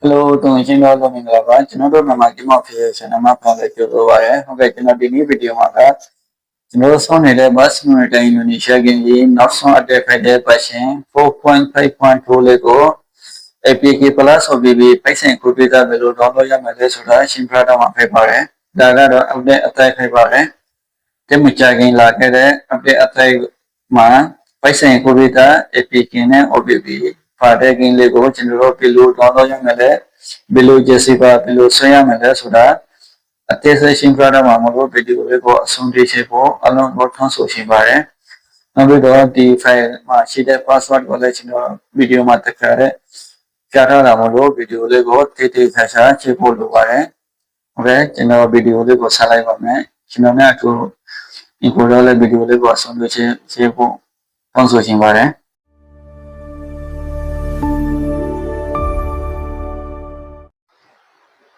Hello, tôi xin lỗi mình là bạn. Chúng tôi là mai kiếm học thì sẽ nằm ở phòng để chụp đồ bài. Ok, chúng tôi đi video mà các. Chúng tôi sau này là bus người ta Indonesia cái gì, nó sau ở phải để patient 4.5.2 Lego APK plus or BB patient could be the value dollar ya mele sudah simprada mà phải bảo đấy. Daga đó update apply phải bảo đấy. Thế mình chạy cái là cái đấy update apply mà patient could be the APK này OBB Father King Lego General Pilu Dono Yamele Bilu Jessica Pilu Soyamele Suda Attestation Prada Mamuro Video Lego Sundi Shepo along Norton Soshibare Navido the file Machide password college video Matakare Chata Ramolo Video Lego Titi Sasha Chepo Lugare Okay, General Video Lego Salivame Chinona to Include Video Lego Sundi Chepo Ponso Shimbare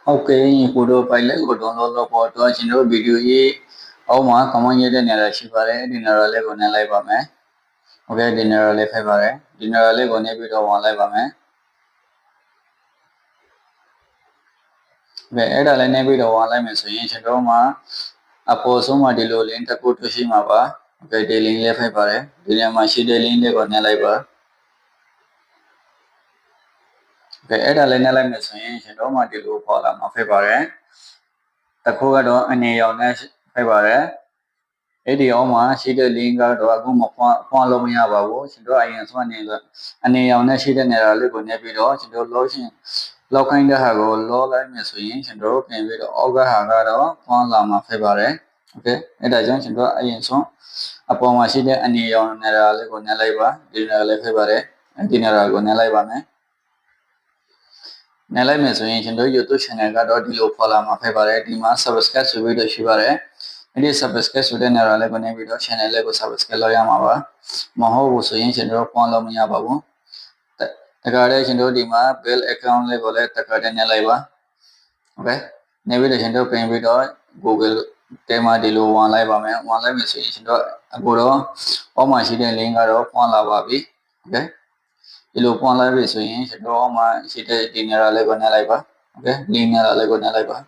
Ok, cô đồ phải lấy của đồ đồ đồ đồ xin lỗi video gì, ông mà comment như thế này là chỉ phải dinner lấy của này lấy vào mẹ, ok dinner lấy phải vào đấy, dinner lấy của này video vào lấy vào mẹ, về đây lấy này video vào lấy mình sử dụng xin lỗi mà, apo số mà đi lôi lên ta code thì mà ba, ok đi link lấy phải vào đấy, dinner mà chỉ đi link lấy của này lấy vào, về đây lấy này lấy mình sử dụng xin lỗi mà đi lôi vào là mà phải vào đấy, ta cố đó anh ấy vào này phải vào đấy. Edi oma shide linga do agu ma phwa lo maya ba bu chindo ayan swa ne lo ane yaw ne shide ne ra le ko ne pi do chindo lo shin lo khain da ha ko lo lai me so yin chindo pin pi do oga ha ga do phwa la ma phai ba de okay e da jang chindo ayan swa apaw ma shide ane yaw ne ra le ko ne lai ba di ne le phai ba de di ne ra ko ne lai ba me ne lai me so yin chindo YouTube channel ga do di lo phwa la ma phai ba de di ma subscribe ဆိုပြီးတော့ရှိပါတယ်ဒီ subscribe ဆိုတဲ့နေရာလေးကိုနေပြီးတော့ channel လေးကို subscribe လုပ်ရမှာပါမဟုတ်ဘူးဆိုရင်ကျွန်တော်ပွန်လို့မရပါဘူးတခါတည်းကျွန်တော်ဒီမှာ bill account လေးကိုလည်းတခါတည်းနေလိုက်ပါ okay နေပြီးတော့ကျွန်တော်ပြင်ပြီးတော့ Google တဲမှာဒီလိုဝင်လိုက်ပါမယ်ဝင်လိုက်မယ်ဆိုရင်ကျွန်တော်အခုတော့အောက်မှာရှိတဲ့ link ကတော့ပွန်လာပါပြီ okay ဒီလိုပွန်လိုက်ပြီဆိုရင်ကျွန်တော်အောက်မှာရှိတဲ့ဒီနေရာလေးကိုနေလိုက်ပါ okay link နေရာလေးကိုနေလိုက်ပါ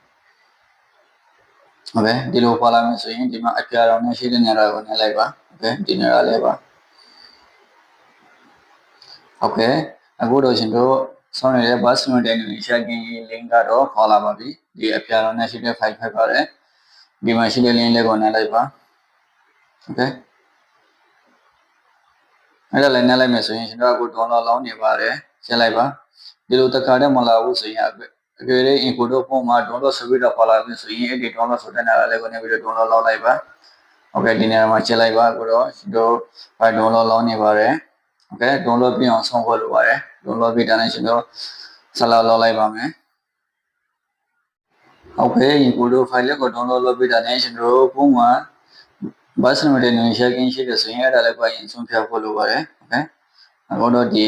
Okay, di lo pala me so yin di ma apyara ne shi de ne ra ko ne lai ba. Okay, di ne ra lai ba. Okay, aku do shin do saw ne le bus no de ni sha kin link ga do khaw la ba bi. Di apyara ne shi de 55 ba de. Di ma shi de link le ko ne lai ba. Okay. အဲ့ဒါလည်းနဲ့လိုက်မယ်ဆိုရင်ကျွန်တော်အခု download လောက်နေပါတယ်ရှင်းလိုက်ပါဒီလိုတစ်ခါတည်းမလာဘူးဆိုရင်အကြွေလေး info တို့ပုံမှာ download ဆိုပြီးတော့ပေါ်လာပြီဆိုရင်အဲ့ဒီ download ဆိုတဲ့နေရာလေးကိုနေပြီးတော့ download လောက်လိုက်ပါ okay ဒီနေရာမှာရှင်းလိုက်ပါအခုတော့ကျွန်တော် file download လောက်နေပါတယ် okay download ပြီးအောင်ဆုံးဖို့လိုပါတယ် download ပြီးတာနဲ့ကျွန်တော်ဆက်လောက်လိုက်ပါမယ် okay info တို့ file လေးကို download လုပ်ပြီးတာနဲ့ကျွန်တော်ပုံမှာ bus number နဲ့ share ကင်းရှိတယ်ဆိုရင်အဲ့ဒါလည်းကိုအရင်ဆုံးဖြတ်ဖို့လိုပါတယ် okay အခုတော့ဒီ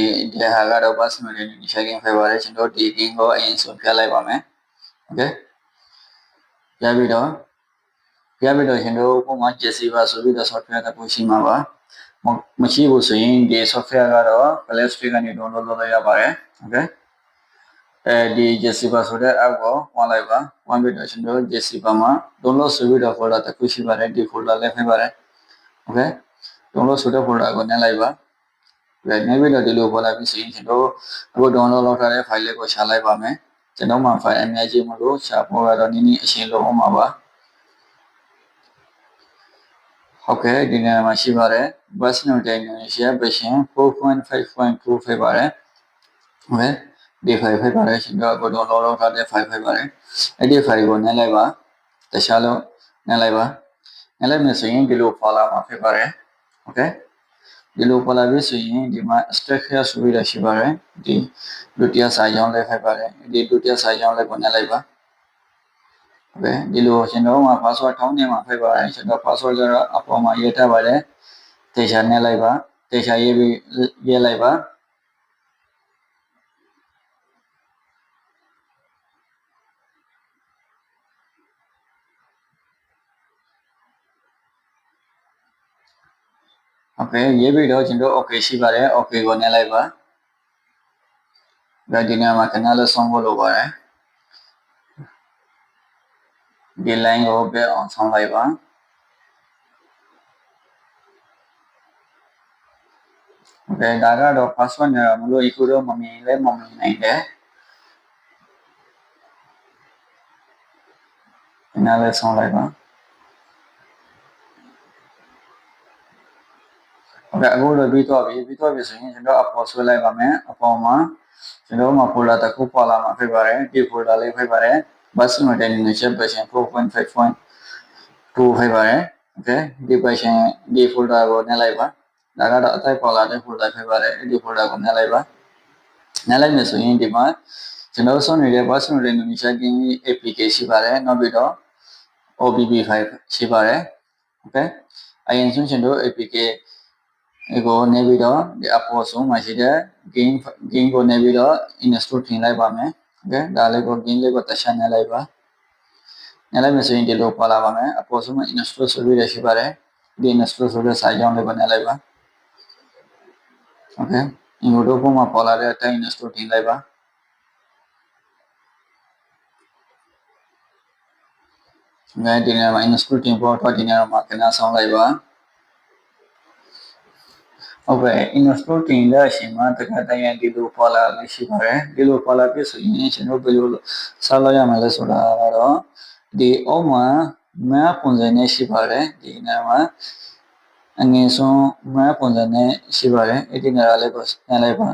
ဟာကတော့ bus number နဲ့ share ကင်းphảiပါတယ်ကျွန်တော်ဒီ link ကိုအရင်ဆုံးဖြတ်လိုက်ပါမယ် okay ရပြီတော့ကျွန်တော်ပုံမှန် Jessica ဆိုပြီးတော့ software တစ်ခုရှိမှာပါမရှိဘူးဆိုရင်ဒီ software ကတော့ Play Store ကနေ download လုပ်လိုက်ရပါတယ် okay ဒီ Jessica ဆိုတဲ့ app ကိုဝင်လိုက်ပါဝင်ပြီးတော့ကျွန်တော် Jessica မှာ download ဆိုပြီးတော့ folder တစ်ခုရှိပါတယ်ဒီ folder လေးဖိပါတယ် okay download ဆိုတဲ့ folder ကိုနှိပ်လိုက်ပါနေပြီးတော့ဒီလိုပေါ်လာပြီဆိုရင်ကျွန်တော်အခု download လုပ်ထားတဲ့ file လေးကိုရှာလိုက်ပါမယ်ကျွန်တော်မှာ file အများကြီးမလို့ရှာဖို့ကတော့နည်းနည်းအရှင်းလုံးအောင်ပါပါဟုတ်ကဲ့ဒီနေရာမှာရှိပါတယ် bus number Indonesia version 4.5.2 ဖိပါတယ်ဟုတ်ကဲ့ဒီ file ဖိပါတယ်ကျွန်တော်အခု download လုပ်ထားတဲ့ file ဖိပါတယ်အဲ့ဒီ file ကိုနှိပ်လိုက်ပါတခြားလုံးနှိပ်လိုက်ပါနှိပ်လိုက်မယ်ဆိုရင်ဒီလိုပေါ်လာမှာဖိပါတယ်ဟုတ်ကဲ့ဒီလိုပေါ်လာပြီဆိုရင်ဒီမှာ structure ဆိုပြီးတော့ရှိပါတယ်ဒီဒုတိယစာကြောင်းလေးဖိပါတယ်ဒီဒုတိယစာကြောင်းလေးကိုနှိပ်လိုက်ပါဟုတ်ကဲ့ဒီလိုကျွန်တော်မှာ password ထောင်းနေမှာဖိပါတယ်ကျွန်တော် password ကတော့အပေါ်မှာရေးထားပါတယ်တေချာနှိပ်လိုက်ပါတေချာရေးပြီးရေးလိုက်ပါโอเคရေးပြီးတော့ကျွန်တော် okay ရှိပါတယ် okay ကိုနှိပ်လိုက်ပါ ဒီနေရာမှာခဏလေးဆုံးဖို့လိုပါတယ်ဒီ line ကိုပြအောင်ဆောင်လိုက်ပါဒါကတော့ password နဲ့တော့မလို့ echo တော့မမြင်လဲမမြင်နိုင်တယ်ခဏလေးဆုံးလိုက်ပါအခုလိုပြီးတော့ပြီဆိုရင်ကျွန်တော်အပေါ်ဆွဲလိုက်ပါမယ်အပေါ်မှာကျွန်တော်မှာ folder တစ်ခုပေါ်လာမှာဖြစ်ပါတယ်ဒီ folder လေးဖြစ်ပါတယ် bus modernization version 4.5.2 ဖြစ်ပါတယ် okay ဒီ version ဒီ folder ကိုနှိပ်လိုက်ပါဒါကတော့အတိုက်ပေါ်လာတဲ့ folder ဖြစ်ပါတယ်ဒီ folder ကိုနှိပ်လိုက်ပါနှိပ်လိုက်မယ်ဆိုရင်ဒီမှာကျွန်တော်ဆောင်းနေတဲ့ bus modernization application ပါတယ်နောက်ပြီးတော့ OBB file ရှိပါတယ် okay အရင်ဆုံးကျွန်တော် application ကိုနေပြီးတော့ဒီအပေါ်ဆုံးမှာရှိတဲ့ game ကိုနေပြီးတော့ install ထင်လိုက်ပါမယ် okay ဒါလေးကို game လေးကိုတခြားနေလိုက်ပါနေလိုက်မယ်ဆိုရင်ဒီလိုပေါ်လာပါမယ်အပေါ်ဆုံးမှာ install ဆိုပြီးရရှိပါတယ်ဒီ install ဆိုတဲ့စာကြောင်းလေးကိုနေလိုက်ပါ okay ဒီလိုတော့ပုံမှာပေါ်လာတဲ့အတိုင်း install ထင်လိုက်ပါဒီနေရာမှာ install တင်ပေါ်တော့ဒီနေရာမှာခဏဆောင်လိုက်ပါinstall တင်တဲ့အချိန်မှာတခါတည်းဒီလိုပေါ်လာလို့ရှိပါတယ်ဒီလိုပေါ်လာပြီဆိုရင်ကျွန်တော်ဘယ်လိုဆက်လုပ်ရမလဲဆိုတာကတော့ဒီအောက်မှာmap ပုံစံနဲ့ရှိပါတယ်ဒီနေရာမှာအငယ်ဆုံး map ပုံစံနဲ့ရှိပါတယ်ဒီနေရာလေးကိုနှိပ်လိုက်ပါ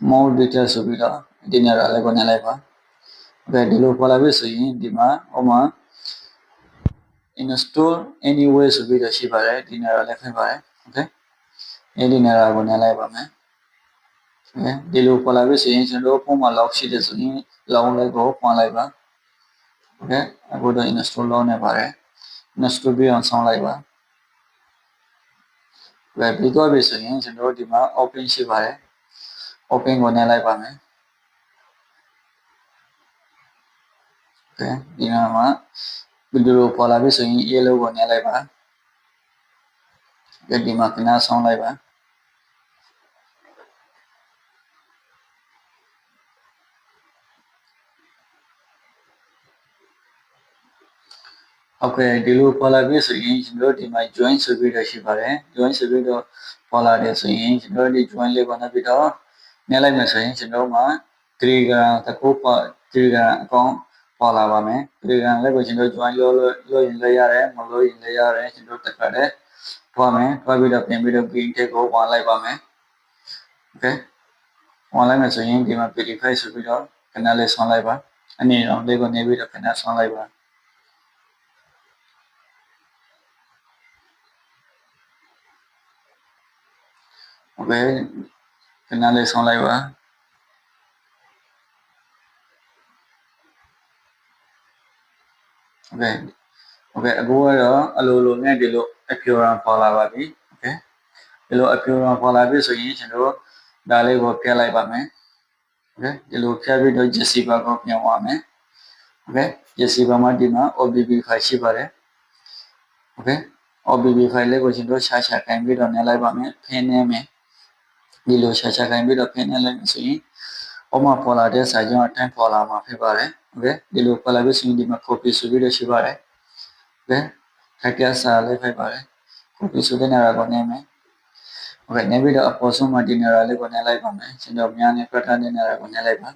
more details ဆိုပြီးတော့ဒီနေရာလေးကိုနှိပ်လိုက်ပါဒီလိုပေါ်လာပြီဆိုရင်ဒီမှာအောက်မှာ install anywhere ဆိုပြီးတော့ရှိပါတယ်ဒီနေရာလေးဖြစ်ပါတယ် okay ဒီနေရာကိုနှိပ်လိုက်ပါမယ်ဒီလိုပေါ်လာပြီဆိုရင်ကျွန်တော်ပုံမှာ log ရှိတယ်ဆိုရင် log လေးကိုဖွင့်လိုက်ပါ okay အခုတော့ install လုပ်နေပါတယ် install ပြီးအောင်ဆောင်းလိုက်ပါပြီးတော့ပြီဆိုရင်ကျွန်တော်ဒီမှာ open ရှိပါတယ် open ကိုနှိပ်လိုက်ပါမယ် okay ဒီမှာဗီဒီယိုပေါ်လာပြီဆိုရင် yellow ကိုနှိပ်လိုက်ပါဒီမှာခဏဆောင်းလိုက်ပါဒီလိုပေါ်လာပြီဆိုရင်ကျွန်တော်ဒီမှာ join ဆိုပြီးတော့ရှိပါတယ် join ဆိုပြီးတော့ပေါ်လာတယ်ဆိုရင်ကျွန်တော်ဒီ join လေးကိုနှိပ်ပြီးတော့နှိပ်လိုက်မယ်ဆိုရင်ကျွန်တော်မှာ Telegram တစ်ခုပေါ် Telegram အကောင့်ပေါ်လာပါမယ် Telegram လေးကိုကျွန်တော် join လုပ်ရင်လည်းရတယ်မလုပ်ရင်လည်းရတယ်ကျွန်တော်တစ်ခါတည်းထွားမယ်ထွားပြီးတော့ပြင်ပြီးတော့ pin တစ်ကိုဝင်လိုက်ပါမယ် okay ဝင်လိုက်မယ်ဆိုရင်ဒီမှာ verify ဆိုပြီးတော့ခဏလေးဆောင်းလိုက်ပါအနေအောင်လေးကိုနေပြီးတော့ခဏဆောင်းလိုက်ပါခဏလေးဆောင်းလိုက်ပါအခုကတော့အလိုလိုနဲ့ဒီလို appearance ပေါ်လာပါပြီဒီလို appearance ပေါ်လာပြီဆိုရင်ကျွန်တော်ဒါလေးကိုဖြတ်လိုက်ပါမယ်ဒီလိုဖြတ်ပြီးတော့ Jesse ဘာကိုပြန်သွားမယ်Jesse ဘာမှာဒီမှာ OBB file ရှိပါတယ်OBB file လေးကိုကျွန်တော်ရှာခိုင်းပြီးတော့နှိပ်လိုက်ပါမယ်ဖင်းနေမယ်ဒီလိုရှာခိုင်းပြီးတော့ဖင်းနေလိုက်ဆိုရင်အောက်မှာပေါ်လာတဲ့စာကြောင်းအတိုင်းပေါ်လာမှာဖြစ်ပါတယ်ဒီလိုပေါ်လာပြီဆိုရင်ဒီမှာ copy ဆိုပြီးတော့ရှိပါတယ်ခက်ခဲစာလေးဖြစ်ပါတယ် copy ဆိုတဲ့နေရာကိုနှိပ်မယ်နေပြီးတော့အပေါ်ဆုံးမှာဒီနေရာလေးကိုနှိပ်လိုက်ပါမယ်ကျွန်တော်များနေပြတ်တဲ့နေရာကိုနှိပ်လိုက်ပါ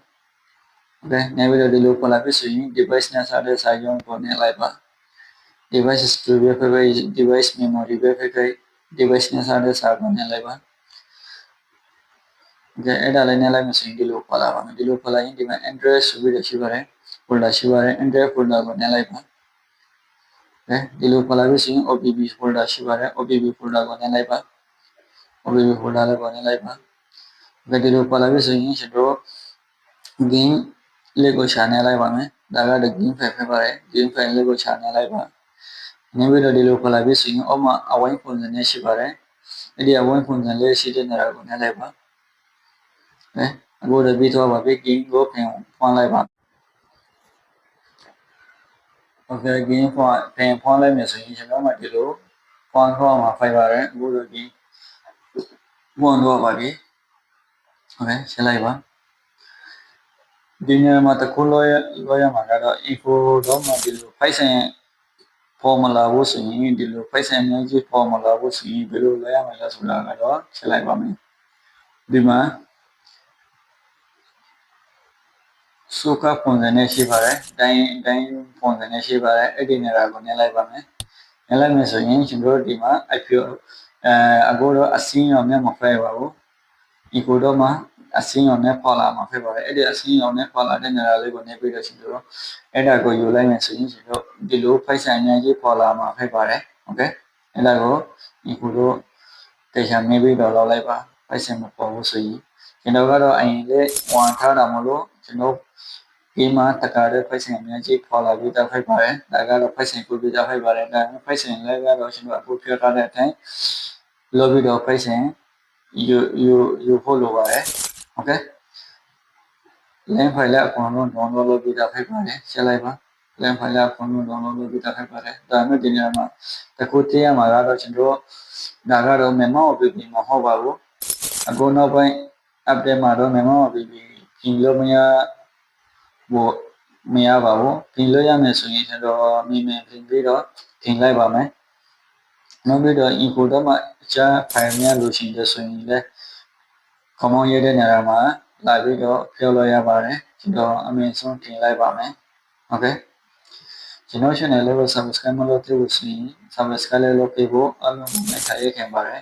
နေပြီးတော့ဒီလိုပေါ်လာပြီဆိုရင် device နဲ့ဆက်တဲ့စာကြောင်းကိုနှိပ်လိုက်ပါ device studio ဖြစ်ဖြစ် device memory ဖြစ်ဖြစ် device နဲ့ဆက်တဲ့စာကိုနှိပ်လိုက်ပါအဲ့ဒါလည်းနှိပ်လိုက်မှဆိုရင်ဒီလိုပေါ်လာပါမယ်ဒီလိုပေါ်လာရင်ဒီမှာ Android ဆိုပြီးတော့ရှိပါတယ် folder ရှိပါတယ် Android folder ကိုနှိပ်လိုက်ပါဒီလိုပေါ်လာပြီဆိုရင် OBB folder ရှိပါတယ် OBB folder ကိုနှိပ်လိုက်ပါ OBB folder ကိုနှိပ်လိုက်ပါဒီလိုပေါ်လာပြီဆိုရင်ကျွန်တော် game လေးကိုရှာနှိပ်လိုက်ပါမယ်ဒါကတော့ game file ဖြစ်ပါတယ် game file လေးကိုရှာနှိပ်လိုက်ပါနေပြီးတော့ဒီလိုပေါ်လာပြီဆိုရင်အောက်မှာအဝိုင်းပုံစံနဲ့ရှိပါတယ်အဲ့ဒီအဝိုင်းပုံစံလေးရှိတဲ့နေရာကိုနှိပ်လိုက်ပါအခုတော့ပြီးတော့ပါပြီ game ကိုပြန်ဖွင့်လိုက်ပါgame ပြန်ဖွင့်လိုက်မယ်ဆိုရင်ကျွန်တော်မှဒီလိုဖွင့်ခေါ်မှာဖိုင်ပါတယ်အခုတော့ဒီဖွင့်တော့ပါပြီရှင်းလိုက်ပါ ဒီနေရာမှာတစ်ခုလောရမှာကတော့ info တော့မှဒီလိုဖိုက်ဆိုင် formula ဖို့ဆိုရင်ဒီလိုဖိုက်ဆိုင်မျိုးကြီး formula ဖို့ဆိုရင်ဘယ်လိုလဲရမလဲဆိုတာကတော့ချက်လိုက်ပါမယ်ဒီမှာစုကပုံစံနဲ့ရှိပါတယ်တိုင်းပုံစံနဲ့ရှိပါတယ်အဲ့ဒီနေရာကိုနည်းလိုက်ပါမယ်နည်းလိုက်မယ်ဆိုရင်ကျွန်တော်တို့ဒီမှာအကိုတော့အစင်းရောမျက်မဖဲပါဘူးဒီကိုတော့မှအစင်းရောနဲ့ပေါ်လာမှာဖြစ်ပါတယ်အဲ့ဒီအစင်းရောနဲ့ပေါ်လာတဲ့နေရာလေးကိုနေပြီးတော့ကျွန်တော်တို့အဲ့ဒါကိုယူလိုက်မယ်ဆိုရင်ကျွန်တော်ဒီလိုဖိုက်ဆိုင်များကြီးပေါ်လာမှာဖြစ်ပါတယ်โอเคအဲ့ဒါကိုဒီကိုတော့တရားနေပြီးတော့လောက်လိုက်ပါဖိုက်ဆိုင်မပေါ်ဘူးဆိုရင်ကျွန်တော်ကတော့အရင်လေးဝန်ထားတာမလို့ကျွန်တော်ဒီမှာတကားတဲ့ဖိုက်ဆိုင်များကြီးပေါ်လာပြီးတော့ဖြစ်ပါတယ်ဒါကတော့ဖိုက်ဆိုင်ကိုပြီးတော့ဖြစ်ပါတယ်ဒါဖိုက်ဆိုင်လည်းကတော့ကျွန်တော်အခုပြောထားတဲ့အတိုင်း lobby တော့ဖိုက်ဆိုင်you follow ပါတယ်โอเค link file လည်းအကုန်လုံး download လုပ်ပြီးသားဖြစ်ပါတယ်ဆက်လိုက်ပါ link file လည်းအကုန်လုံး download လုပ်ပြီးသားဖြစ်ပါတယ်ဒါမှဒီနေရာမှာတခုတည်းရမှာကတော့ကျွန်တော်ဒါကတော့ memo OPP မဟုတ်ပါဘူးအခုနောက်ပိုင်း update မှာတော့ memo OPP ပြင်လို့မရပါဘူးပြင်လို့ရမယ်ဆိုရင်ကျွန်တော်ပြင်ပြီးတော့ပြင်လိုက်ပါမယ်နောက်ပြီးတော့ info တော့မှအခြား file များလိုချင်တဲ့ဆိုရင်လည်း common ရတဲ့နေရာမှာလာပြီးတော့ပြောလို့ရပါတယ်ကျွန်တော်အမြင်ဆုံးတင်လိုက်ပါမယ်โอเคကျွန်တော် channel လေးကို subscribe မလုပ်သေးဘူးဆိုရင် subscribe လေးလုပ်ပေးဖို့အားလုံးကိုနှိုက်ထားရခင်ပါတယ်